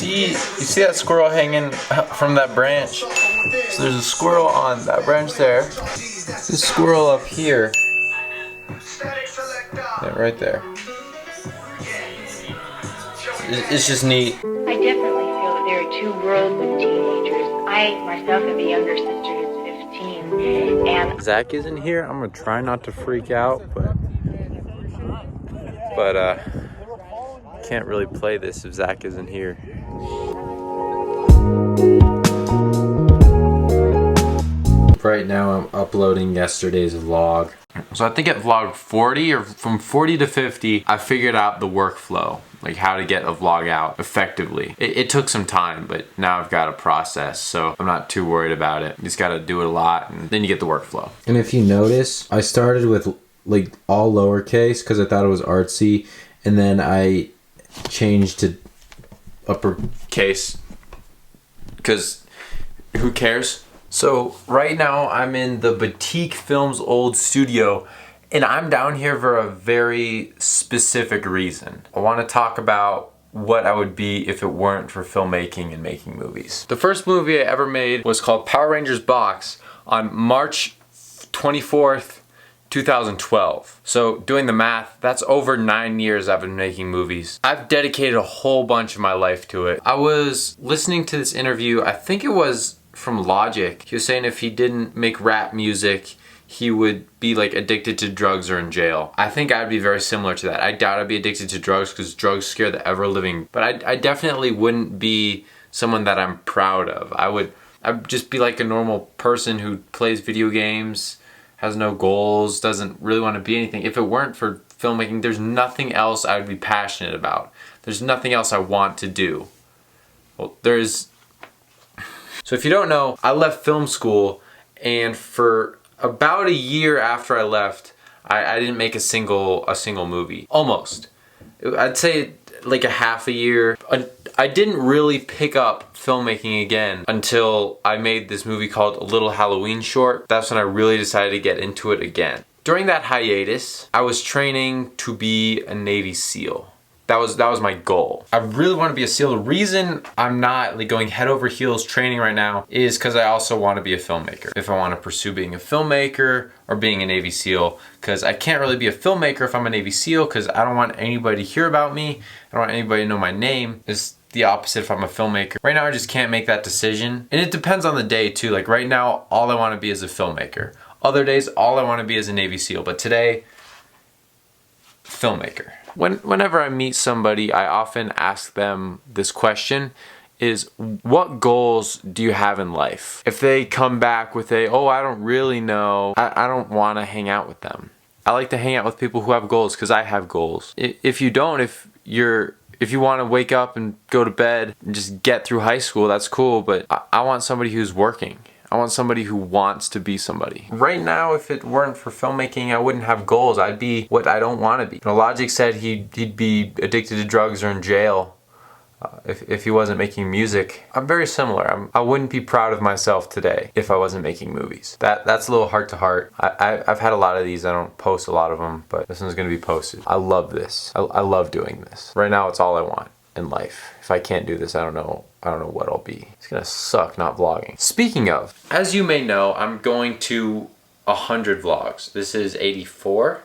see that squirrel hanging from that branch? So there's a squirrel on that branch there. There's a squirrel up here. Yeah, right there. It's just neat. I definitely feel that there are two worlds of teenagers. I myself have a younger sister who's 15, and Zach isn't here. I'm gonna try not to freak out, but can't really play this if Zach isn't here. Right now I'm uploading yesterday's vlog. So I think at vlog 40 or from 40 to 50, I figured out the workflow, like how to get a vlog out effectively. It took some time, but now I've got a process, so I'm not too worried about it. You just gotta do it a lot and then you get the workflow. And if you notice, I started with like all lowercase because I thought it was artsy, and then I changed to uppercase because who cares? So right now I'm in the Batik Films old studio, and I'm down here for a very specific reason. I want to talk about what I would be if it weren't for filmmaking and making movies. The first movie I ever made was called Power Rangers Box on March 24th, 2012. So doing the math, that's over 9 years I've been making movies. I've dedicated a whole bunch of my life to it. I was listening to this interview, I think it was from Logic. He was saying if he didn't make rap music, he would be like addicted to drugs or in jail. I think I'd be very similar to that. I doubt I'd be addicted to drugs because drugs scare the ever living, but I definitely wouldn't be someone that I'm proud of. I'd just be like a normal person who plays video games, has no goals, doesn't really want to be anything. If it weren't for filmmaking, there's nothing else I would be passionate about. There's nothing else I want to do. Well, so if you don't know, I left film school, and for about a year after I left, I didn't make a single movie. Almost. I'd say like a half a year. I didn't really pick up filmmaking again until I made this movie called A Little Halloween Short. That's when I really decided to get into it again. During that hiatus, I was training to be a Navy SEAL. That was my goal. I really want to be a SEAL. The reason I'm not like going head over heels training right now is because I also want to be a filmmaker. If I want to pursue being a filmmaker or being a Navy SEAL, because I can't really be a filmmaker if I'm a Navy SEAL because I don't want anybody to hear about me. I don't want anybody to know my name. It's the opposite if I'm a filmmaker. Right now I just can't make that decision. And it depends on the day too. Like right now, all I want to be is a filmmaker. Other days, all I want to be is a Navy SEAL. But today, filmmaker. Whenever I meet somebody, I often ask them this question is, what goals do you have in life? If they come back with oh, I don't really know, I don't want to hang out with them. I like to hang out with people who have goals because I have goals. If you don't, if you want to wake up and go to bed and just get through high school, that's cool, but I want somebody who's working. I want somebody who wants to be somebody. Right now, if it weren't for filmmaking, I wouldn't have goals. I'd be what I don't want to be. Logic said he'd be addicted to drugs or in jail if he wasn't making music. I'm very similar. I wouldn't be proud of myself today if I wasn't making movies. That's a little heart to heart. I've had a lot of these. I don't post a lot of them, but this one's gonna be posted. I love this. I love doing this. Right now, it's all I want in life. If I can't do this, I don't know what I'll be. It's gonna suck not vlogging. Speaking of, as you may know, I'm going to 100 vlogs. This is 84.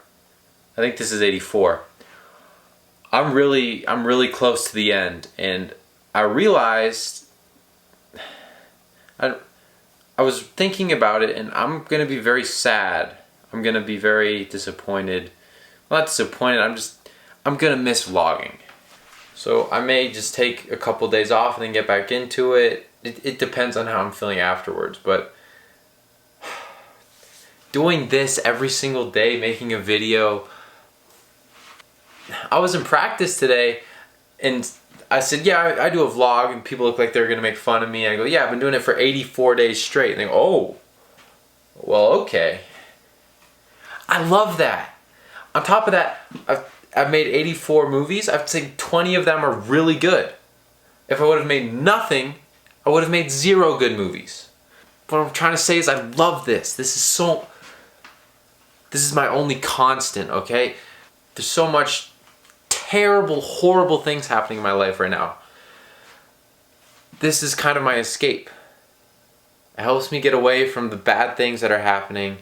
I think this is 84. I'm really close to the end, and I realized I was thinking about it, and I'm gonna be very sad. I'm gonna be very disappointed. Well, not disappointed, I'm gonna miss vlogging. So I may just take a couple days off and then get back into it. It depends on how I'm feeling afterwards, but doing this every single day, making a video. I was in practice today and I said, yeah, I do a vlog, and people look like they're gonna make fun of me. I go, yeah, I've been doing it for 84 days straight. And they go, oh, well, okay. I love that. On top of that, I've made 84 movies. I'd say 20 of them are really good. If I would have made nothing, I would have made 0 good movies. What I'm trying to say is I love this. This is my only constant, okay? There's so much terrible, horrible things happening in my life right now. this is kind of my escape. It helps me get away from the bad things that are happening.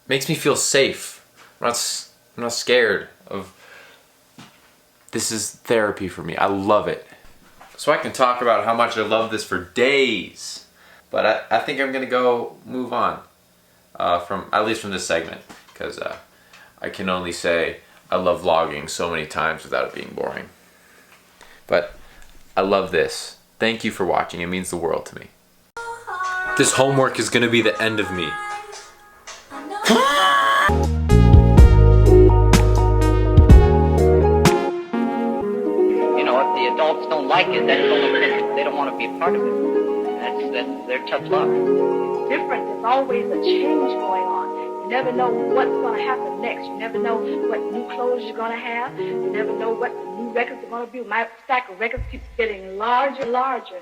Makes me feel safe. I'm not scared of. This is therapy for me. I love it. So I can talk about how much I love this for days. But I think I'm gonna go move on at least from this segment, because I can only say I love vlogging so many times without it being boring. But I love this. Thank you for watching. It means the world to me. This homework is gonna be the end of me. You know, if the adults don't like it, then it's only because they don't want to be a part of it. That's their tough luck. It's different. There's always a change going on. You never know what's going to happen next. You never know what new clothes you're going to have. You never know what the new records are going to be. My stack of records keeps getting larger and larger.